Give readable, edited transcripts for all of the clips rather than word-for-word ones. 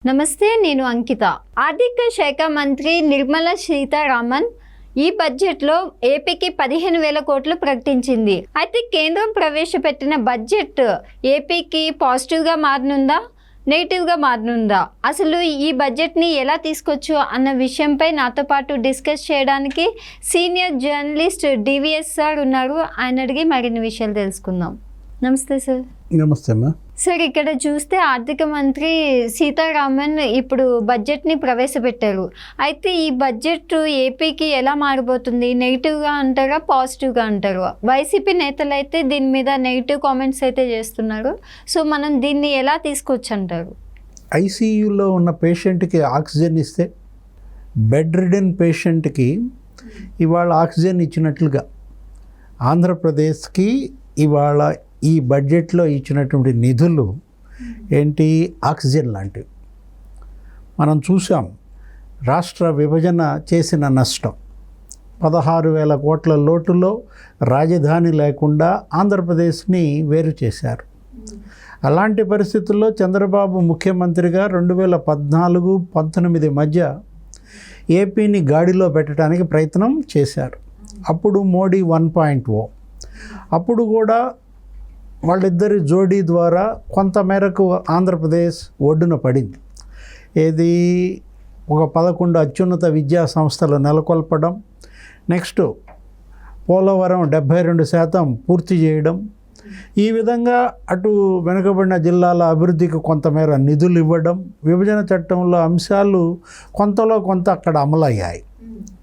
నమస్తే, నేను అంకిత. ఆర్థిక శాఖ మంత్రి నిర్మలా సీతారామన్ ఈ బడ్జెట్లో ఏపీకి 15,000 కోట్లు ప్రకటించింది. అయితే కేంద్రం ప్రవేశపెట్టిన బడ్జెట్ ఏపీకి పాజిటివ్గా మారనుందా, నెగిటివ్గా మారనుందా, అసలు ఈ బడ్జెట్ని ఎలా తీసుకోవచ్చు అన్న విషయంపై నాతో పాటు డిస్కస్ చేయడానికి సీనియర్ జర్నలిస్ట్ డివిఎస్ సార్ ఉన్నారు. ఆయన అడిగి మరిన్ని విషయాలు తెలుసుకుందాం. నమస్తే సార్. నమస్తే అమ్మా. సార్, ఇక్కడ చూస్తే ఆర్థిక మంత్రి సీతారామన్ ఇప్పుడు బడ్జెట్ని ప్రవేశపెట్టారు. అయితే ఈ బడ్జెట్ ఏపీకి ఎలా మారబోతుంది? నెగిటివ్గా అంటారా, పాజిటివ్గా అంటారా? వైసీపీ నేతలు అయితే దీని మీద నెగిటివ్ కామెంట్స్ అయితే చేస్తున్నారు. సో మనం దీన్ని ఎలా తీసుకోవచ్చు అంటారు? ఐసీయూలో ఉన్న పేషెంట్కి ఆక్సిజన్ ఇస్తే బెడ్ రిడెన్ పేషెంట్కి ఇవాళ ఆక్సిజన్ ఇచ్చినట్లుగా ఆంధ్రప్రదేశ్కి ఇవాళ ఈ బడ్జెట్లో ఇచ్చినటువంటి నిధులు ఏంటి? ఆక్సిజన్ లాంటివి. మనం చూసాం, రాష్ట్ర విభజన చేసిన నష్టం 16,000 కోట్ల లోటులో రాజధాని లేకుండా ఆంధ్రప్రదేశ్ని వేరు చేశారు. అలాంటి పరిస్థితుల్లో చంద్రబాబు ముఖ్యమంత్రిగా 2014-19 మధ్య ఏపీని గాడిలో పెట్టడానికి ప్రయత్నం చేశారు. అప్పుడు మోడీ 1.0. అప్పుడు కూడా వాళ్ళిద్దరి జోడీ ద్వారా కొంతమేరకు ఆంధ్రప్రదేశ్ ఒడ్డున పడింది. ఏది? ఒక 11 అత్యున్నత విద్యా సంస్థలు నెలకొల్పడం, నెక్స్ట్ పోలవరం 72% పూర్తి చేయడం, ఈ విధంగా అటు వెనుకబడిన జిల్లాల అభివృద్ధికి కొంతమేర నిధులు ఇవ్వడం, విభజన చట్టంలో అంశాలు కొంతలో కొంత అక్కడ అమలయ్యాయి.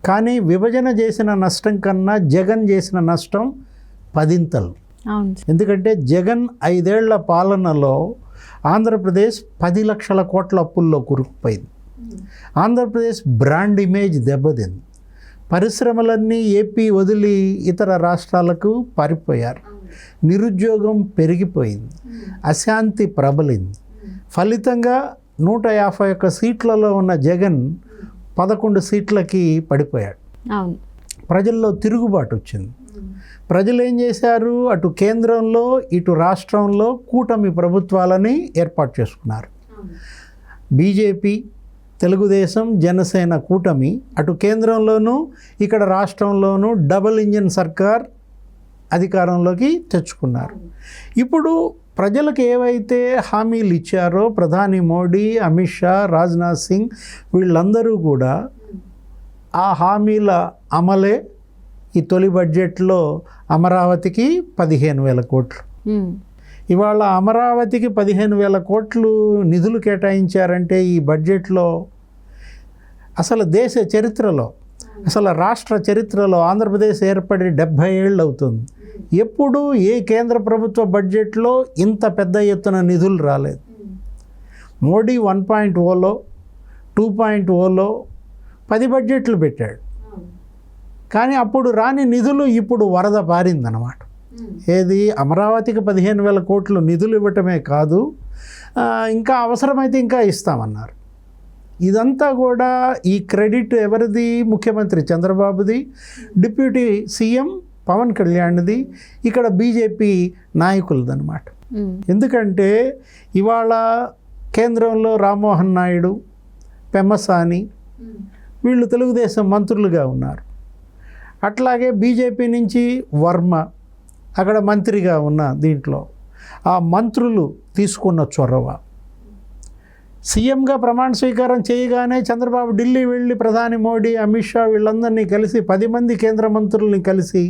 కానీ విభజన చేసిన నష్టం కన్నా జగన్ చేసిన నష్టం 10 ఎందుకంటే జగన్ 5 ఏళ్ల పాలనలో ఆంధ్రప్రదేశ్ 10 లక్షల కోట్ల అప్పుల్లో కూరుకుపోయింది. ఆంధ్రప్రదేశ్ బ్రాండ్ ఇమేజ్ దెబ్బతింది. పరిశ్రమలన్నీ ఏపీ వదిలి ఇతర రాష్ట్రాలకు పారిపోయారు. నిరుద్యోగం పెరిగిపోయింది. అశాంతి ప్రబలింది. ఫలితంగా 151 సీట్లలో ఉన్న జగన్ 11 సీట్లకి పడిపోయాడు. ప్రజల్లో తిరుగుబాటు వచ్చింది. ప్రజలు ఏం చేశారు? అటు కేంద్రంలో ఇటు రాష్ట్రంలో కూటమి ప్రభుత్వాలని ఏర్పాటు చేసుకున్నారు. బీజేపీ, తెలుగుదేశం, జనసేన కూటమి అటు కేంద్రంలోనూ ఇక్కడ రాష్ట్రంలోనూ డబుల్ ఇంజిన్ సర్కార్ అధికారంలోకి తెచ్చుకున్నారు. ఇప్పుడు ప్రజలకు ఏవైతే హామీలు ఇచ్చారో ప్రధాని మోడీ, అమిత్ షా, రాజ్నాథ్ సింగ్ వీళ్ళందరూ కూడా ఆ హామీల అమలే ఈ తొలి బడ్జెట్లో అమరావతికి 15,000 కోట్లు. ఇవాళ అమరావతికి 15,000 కోట్లు నిధులు కేటాయించారంటే ఈ బడ్జెట్లో అసలు దేశ చరిత్రలో, అసలు రాష్ట్ర చరిత్రలో ఆంధ్రప్రదేశ్ ఏర్పడి 70 ఏళ్ళు అవుతుంది. ఎప్పుడు ఏ కేంద్ర ప్రభుత్వ బడ్జెట్లో ఇంత పెద్ద ఎత్తున నిధులు రాలేదు. మోడీ 1.0లో 2.0లో 10 బడ్జెట్లు పెట్టాడు. కానీ అప్పుడు రాని నిధులు ఇప్పుడు వరద పారిందన్నమాట. ఏది? అమరావతికి 15,000 కోట్లు నిధులు ఇవ్వటమే కాదు, ఇంకా అవసరమైతే ఇంకా ఇస్తామన్నారు. ఇదంతా కూడా ఈ క్రెడిట్ ఎవరిది? ముఖ్యమంత్రి చంద్రబాబుది, డిప్యూటీ సీఎం పవన్ కళ్యాణ్ది, ఇక్కడ బీజేపీ నాయకులదన్నమాట. ఎందుకంటే ఇవాళ కేంద్రంలో రామ్మోహన్ నాయుడు, పెమ్మసాని వీళ్ళు తెలుగుదేశం మంత్రులుగా ఉన్నారు. అట్లాగే బీజేపీ నుంచి వర్మ అక్కడ మంత్రిగా ఉన్న దీంట్లో ఆ మంత్రులు తీసుకున్న చొరవ, సీఎంగా ప్రమాణ స్వీకారం చేయగానే చంద్రబాబు ఢిల్లీ వెళ్ళి ప్రధాని మోడీ, అమిత్ షా వీళ్ళందరినీ కలిసి 10 మంది కేంద్ర మంత్రుల్ని కలిసి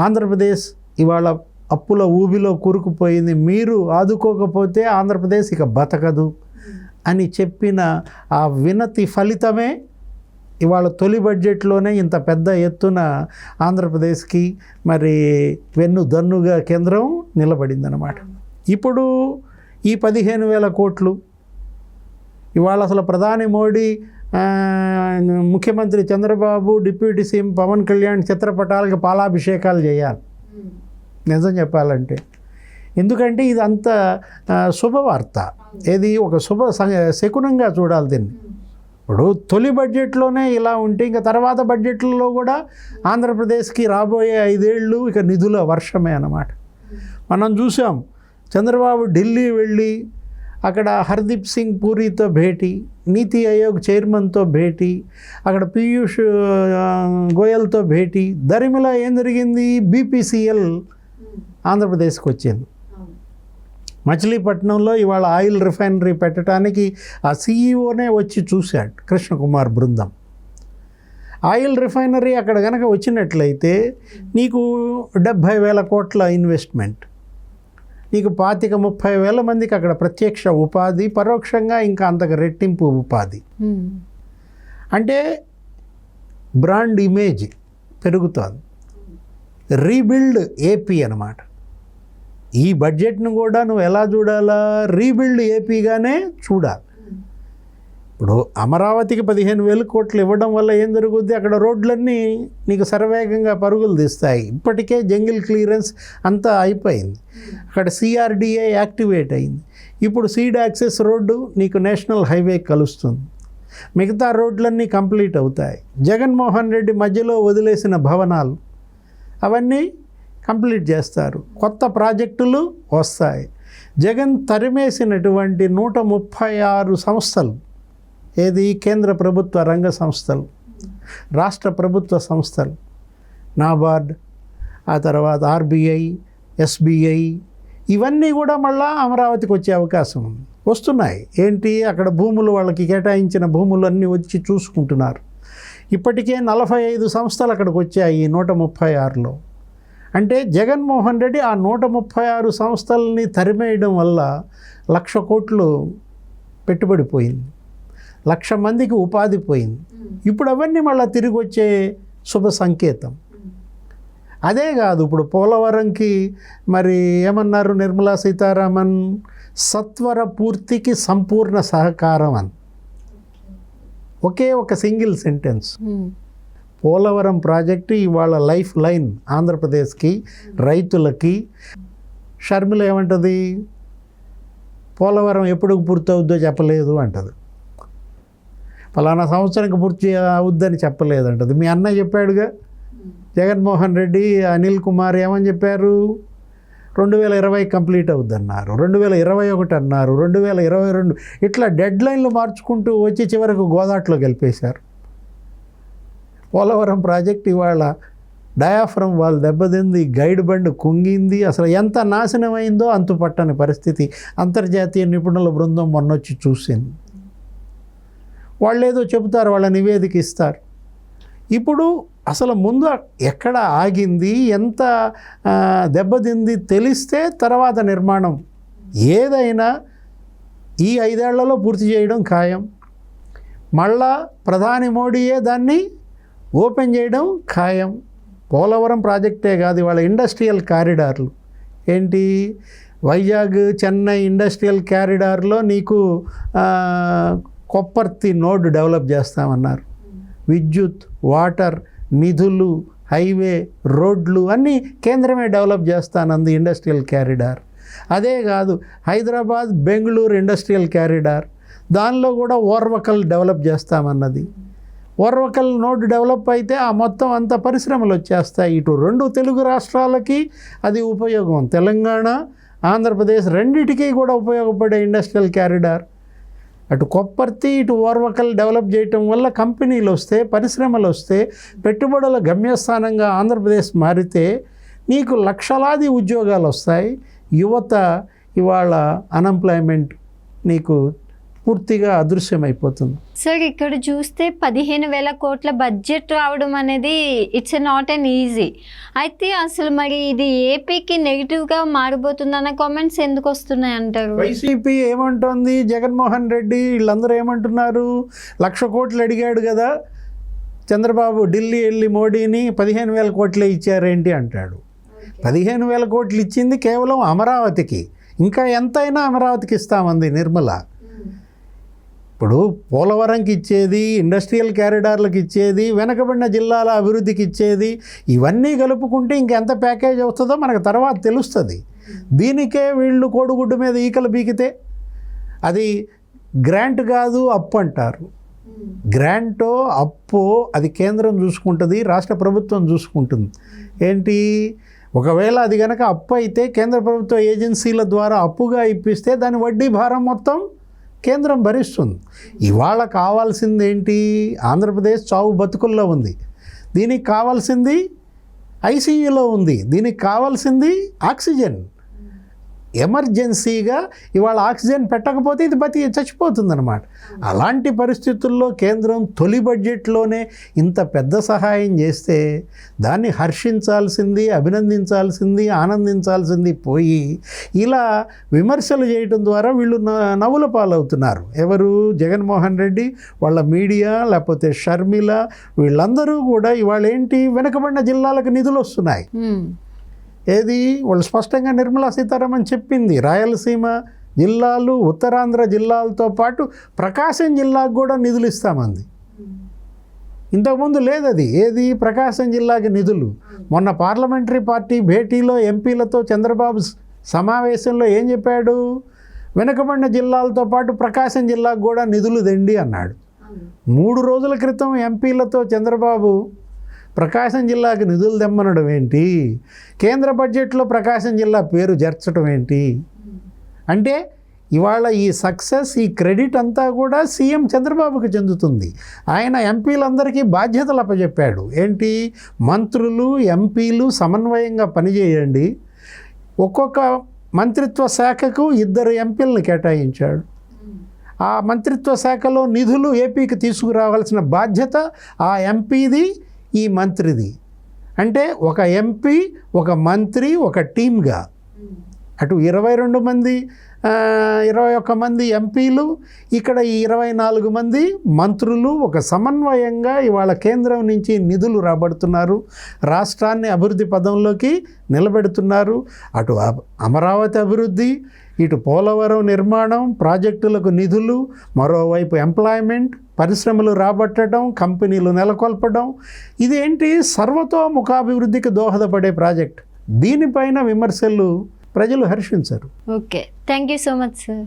ఆంధ్రప్రదేశ్ ఇవాళ అప్పుల ఊబిలో కూరుకుపోయింది, మీరు ఆదుకోకపోతే ఆంధ్రప్రదేశ్ ఇక బతకదు అని చెప్పిన ఆ వినతి ఫలితమే ఇవాళ తొలి బడ్జెట్లోనే ఇంత పెద్ద ఎత్తున ఆంధ్రప్రదేశ్కి మరి వెన్నుదన్నుగా కేంద్రం నిలబడిందనమాట. ఇప్పుడు ఈ 15,000 కోట్లు ఇవాళ అసలు ప్రధాని మోడీ, ముఖ్యమంత్రి చంద్రబాబు, డిప్యూటీ సీఎం పవన్ కళ్యాణ్ చిత్రపటాలకు పాలాభిషేకాలు చేయాలి నిజం చెప్పాలంటే. ఎందుకంటే ఇది అంత శుభవార్త. ఏది? ఒక శకునంగా చూడాలి దీన్ని. ఇప్పుడు తొలి బడ్జెట్లోనే ఇలా ఉంటే ఇంకా తర్వాత బడ్జెట్లలో కూడా ఆంధ్రప్రదేశ్కి రాబోయే 5 ఏళ్ళు ఇక నిధుల వర్షమే అన్నమాట. మనం చూసాం, చంద్రబాబు ఢిల్లీ వెళ్ళి అక్కడ హర్దీప్ సింగ్ పూరితో భేటీ, నీతి ఆయోగ్ చైర్మన్తో భేటీ, అక్కడ పీయూష్ గోయల్తో భేటీ. దరిమిలా ఏం జరిగింది, బీపీసీఎల్ ఆంధ్రప్రదేశ్కి వచ్చింది. మచిలీపట్నంలో ఇవాళ ఆయిల్ రిఫైనరీ పెట్టడానికి ఆ సీఈఓనే వచ్చి చూశాడు, కృష్ణకుమార్ బృందం. ఆయిల్ రిఫైనరీ అక్కడ కనుక వచ్చినట్లయితే నీకు 70,000 కోట్ల ఇన్వెస్ట్మెంట్, నీకు 25,000-30,000 మందికి అక్కడ ప్రత్యక్ష ఉపాధి, పరోక్షంగా ఇంకా అంతకు రెట్టింపు ఉపాధి. అంటే బ్రాండ్ ఇమేజ్ పెరుగుతోంది. రీబిల్డ్ ఏపీ అన్నమాట. ఈ బడ్జెట్ను కూడా నువ్వు ఎలా చూడాలా, రీబిల్డ్ ఏపీగానే చూడాలి. ఇప్పుడు అమరావతికి 15,000 కోట్లు ఇవ్వడం వల్ల ఏం జరుగుద్ది, అక్కడ రోడ్లన్నీ నీకు శరవేగంగా పరుగులు తీస్తాయి. ఇప్పటికే జంగిల్ క్లియరెన్స్ అంతా అయిపోయింది. అక్కడ సిఆర్డిఏ యాక్టివేట్ అయింది. ఇప్పుడు సీడ్ యాక్సెస్ రోడ్డు నీకు నేషనల్ హైవే కలుస్తుంది. మిగతా రోడ్లన్నీ కంప్లీట్ అవుతాయి. జగన్మోహన్ రెడ్డి మధ్యలో వదిలేసిన భవనాలు అవన్నీ కంప్లీట్ చేస్తారు. కొత్త ప్రాజెక్టులు వస్తాయి. జగన్ తరిమేసినటువంటి 136 సంస్థలు, ఏది కేంద్ర ప్రభుత్వ రంగ సంస్థలు, రాష్ట్ర ప్రభుత్వ సంస్థలు, నాబార్డ్, ఆ తర్వాత ఆర్బీఐ, ఎస్బీఐ, ఇవన్నీ కూడా మళ్ళా అమరావతికి వచ్చే అవకాశం ఉంది. వస్తున్నాయి. ఏంటి, అక్కడ భూములు వాళ్ళకి కేటాయించిన భూములు అన్నీ వచ్చి చూసుకుంటున్నారు. ఇప్పటికే 45 సంస్థలు అక్కడికి వచ్చాయి 136లో. అంటే జగన్మోహన్ రెడ్డి ఆ 136 సంస్థలని తరిమేయడం వల్ల 1,00,000 కోట్లు పెట్టుబడి పోయింది, 1,00,000 మందికి ఉపాధి పోయింది. ఇప్పుడు అవన్నీ మళ్ళీ తిరిగి వచ్చే శుభ సంకేతం. అదే కాదు, ఇప్పుడు పోలవరంకి మరి ఏమన్నారు నిర్మలా సీతారామన్, సత్వర పూర్తికి సంపూర్ణ సహకారం అని. ఒకే ఒక సింగిల్ సెంటెన్స్. పోలవరం ప్రాజెక్టు ఇవాళ లైఫ్ లైన్ ఆంధ్రప్రదేశ్కి, రైతులకి. షర్మిల ఏమంటుంది, పోలవరం ఎప్పుడు పూర్తవుద్దో చెప్పలేదు అంటది. ఫలానా సంవత్సరానికి పూర్తి అవుద్దని చెప్పలేదంటది. మీ అన్న చెప్పాడుగా, జగన్మోహన్ రెడ్డి, అనిల్ కుమార్ ఏమని చెప్పారు, 2020 కంప్లీట్ అవుద్దన్నారు, 2021 అన్నారు, 2022, ఇట్లా డెడ్ లైన్లు మార్చుకుంటూ వచ్చి చివరకు గోదాట్లో గెలిపేశారు. పోలవరం ప్రాజెక్ట్ ఇవాళ డయాఫ్రమ్ వాళ్ళు దెబ్బతింది, గైడ్ బండ్ కుంగింది. అసలు ఎంత నాశనమైందో అంతుపట్టని పరిస్థితి. అంతర్జాతీయ నిపుణుల బృందం మొన్నొచ్చి చూసింది. వాళ్ళు ఏదో చెబుతారు, వాళ్ళ నివేదిక ఇస్తారు. ఇప్పుడు అసలు ముందు ఎక్కడ ఆగింది, ఎంత దెబ్బతింది తెలిస్తే తర్వాత నిర్మాణం ఏదైనా ఈ 5 ఏళ్లలో పూర్తి చేయడం ఖాయం. మళ్ళా ప్రధాని మోడీయే దాన్ని ఓపెన్ చేయడం ఖాయం. పోలవరం ప్రాజెక్టే కాదు, ఇవాళ ఇండస్ట్రియల్ కారిడార్లు ఏంటి, వైజాగ్ చెన్నై ఇండస్ట్రియల్ కారిడార్లో నీకు కొప్పర్తి నోడ్ డెవలప్ చేస్తామన్నారు. విద్యుత్, వాటర్, నిధులు, హైవే, రోడ్లు అన్నీ కేంద్రమే డెవలప్ చేస్తానంది ఇండస్ట్రియల్ కారిడార్. అదే కాదు, హైదరాబాద్ బెంగళూరు ఇండస్ట్రియల్ కారిడార్, దానిలో కూడా ఓర్వకల్ డెవలప్ చేస్తామన్నది. ఓర్వకల్ నోడ్ డెవలప్ అయితే ఆ మొత్తం అంత పరిశ్రమలు వచ్చేస్తాయి. ఇటు 2 తెలుగు రాష్ట్రాలకి అది ఉపయోగం. తెలంగాణ, ఆంధ్రప్రదేశ్ రెండిటికీ కూడా ఉపయోగపడే ఇండస్ట్రియల్ కారిడార్. అటు కొప్పర్తి, ఇటు ఓర్వకల్ డెవలప్ చేయటం వల్ల కంపెనీలు వస్తే, పరిశ్రమలు వస్తే, పెట్టుబడుల గమ్యస్థానంగా ఆంధ్రప్రదేశ్ మారితే నీకు లక్షలాది ఉద్యోగాలు వస్తాయి. యువత ఇవాళ అన్ఎంప్లాయ్మెంట్ నీకు పూర్తిగా అదృశ్యమైపోతుంది. సార్, ఇక్కడ చూస్తే 15,000 కోట్ల బడ్జెట్ రావడం అనేది ఇట్స్ నాట్ అన్ ఈజీ. అయితే అసలు మరి ఇది ఏపీకి నెగిటివ్గా మారిపోతుందన్న కామెంట్స్ ఎందుకు వస్తున్నాయి అంటారు? వైసీపీ ఏమంటుంది, జగన్మోహన్ రెడ్డి వీళ్ళందరూ ఏమంటున్నారు, 1,00,000 కోట్లు అడిగాడు కదా చంద్రబాబు, ఢిల్లీ వెళ్ళి మోడీని 15,000 కోట్లే ఇచ్చారేంటి అంటాడు. 15,000 కోట్లు ఇచ్చింది కేవలం అమరావతికి, ఇంకా ఎంతైనా అమరావతికి ఇస్తామంది నిర్మల. ఇప్పుడు పోలవరంకి ఇచ్చేది, ఇండస్ట్రియల్ కారిడార్లకు ఇచ్చేది, వెనకబడిన జిల్లాల అభివృద్ధికి ఇచ్చేది, ఇవన్నీ కలుపుకుంటే ఇంకెంత ప్యాకేజ్ అవుతుందో మనకు తర్వాత తెలుస్తుంది. దీనికే వీళ్ళు కోడిగుడ్డు మీద ఈకలు బీకితే అది గ్రాంట్ కాదు, అప్పు అంటారు. గ్రాంటో అప్పో అది కేంద్రం చూసుకుంటుంది, రాష్ట్ర ప్రభుత్వం చూసుకుంటుంది. ఏంటి, ఒకవేళ అది కనుక అప్పు అయితే కేంద్ర ప్రభుత్వ ఏజెన్సీల ద్వారా అప్పుగా ఇప్పిస్తే దాని వడ్డీ భారం మొత్తం కేంద్రం భరిస్తుంది. ఇవాళ కావాల్సింది ఏంటి? ఆంధ్రప్రదేశ్ చావు బతుకుల్లో ఉంది. దీనికి కావాల్సింది ఐసీయూలో ఉంది. దీనికి కావాల్సింది ఆక్సిజన్. ఎమర్జెన్సీగా ఇవాళ ఆక్సిజన్ పెట్టకపోతే ఇది చచ్చిపోతుందన్నమాట. అలాంటి పరిస్థితుల్లో కేంద్రం తొలి బడ్జెట్లోనే ఇంత పెద్ద సహాయం చేస్తే దాన్ని హర్షించాల్సింది, అభినందించాల్సింది, ఆనందించాల్సింది పోయి ఇలా విమర్శలు చేయడం ద్వారా వీళ్ళు నవ్వుల పాలవుతున్నారు. ఎవరు? జగన్మోహన్ రెడ్డి, వాళ్ళ మీడియా, లేకపోతే షర్మిల, వీళ్ళందరూ కూడా ఇవాళ ఏంటి, వెనుకబడిన జిల్లాలకు నిధులు వస్తున్నాయి. ఏది? వాళ్ళు స్పష్టంగా నిర్మలా సీతారామన్ చెప్పింది, రాయలసీమ జిల్లాలు, ఉత్తరాంధ్ర జిల్లాలతో పాటు ప్రకాశం జిల్లాకు కూడా నిధులు ఇస్తామంది. ఇంతకుముందు లేదు అది. ఏది? ప్రకాశం జిల్లాకి నిధులు. మొన్న పార్లమెంటరీ పార్టీ భేటీలో ఎంపీలతో చంద్రబాబు సమావేశంలో ఏం చెప్పాడు? వెనుకబడిన జిల్లాలతో పాటు ప్రకాశం జిల్లాకు కూడా నిధులు దండి అన్నాడు. 3 రోజుల క్రితం ఎంపీలతో చంద్రబాబు ప్రకాశం జిల్లాకి నిధులు తెమ్మనడం ఏంటి? కేంద్ర బడ్జెట్లో ప్రకాశం జిల్లా పేరు చేర్చడం ఏంటి? అంటే ఇవాళ ఈ సక్సెస్, ఈ క్రెడిట్ అంతా కూడా సీఎం చంద్రబాబుకి చెందుతుంది. ఆయన ఎంపీలందరికీ బాధ్యతలు అప్పచెప్పాడు. ఏంటి? మంత్రులు, ఎంపీలు సమన్వయంగా పనిచేయండి. ఒక్కొక్క మంత్రిత్వ శాఖకు 2 ఎంపీలను కేటాయించాడు. ఆ మంత్రిత్వ శాఖలో నిధులు ఏపీకి తీసుకురావాల్సిన బాధ్యత ఆ ఎంపీది, ఈ మంత్రిది. అంటే ఒక ఎంపీ, ఒక మంత్రి, ఒక టీమ్గా అటు 22 మంది 21 మంది ఎంపీలు, ఇక్కడ ఈ 24 మంది మంత్రులు ఒక సమన్వయంగా ఇవాళ కేంద్రం నుంచి నిధులు రాబడుతున్నారు. రాష్ట్రాన్ని అభివృద్ధి పదంలోకి నిలబెడుతున్నారు. అటు అమరావతి అభివృద్ధి, ఇటు పోలవరం నిర్మాణం, ప్రాజెక్టులకు నిధులు, మరోవైపు ఎంప్లాయ్మెంట్, పరిశ్రమలు రాబట్టడం, కంపెనీలు నెలకొల్పడం. ఇదేంటి? సర్వతోముఖాభివృద్ధికి దోహదపడే ప్రాజెక్ట్. దీనిపైన విమర్శలు ప్రజలు హర్షించరు. Okay, thank you so much sir.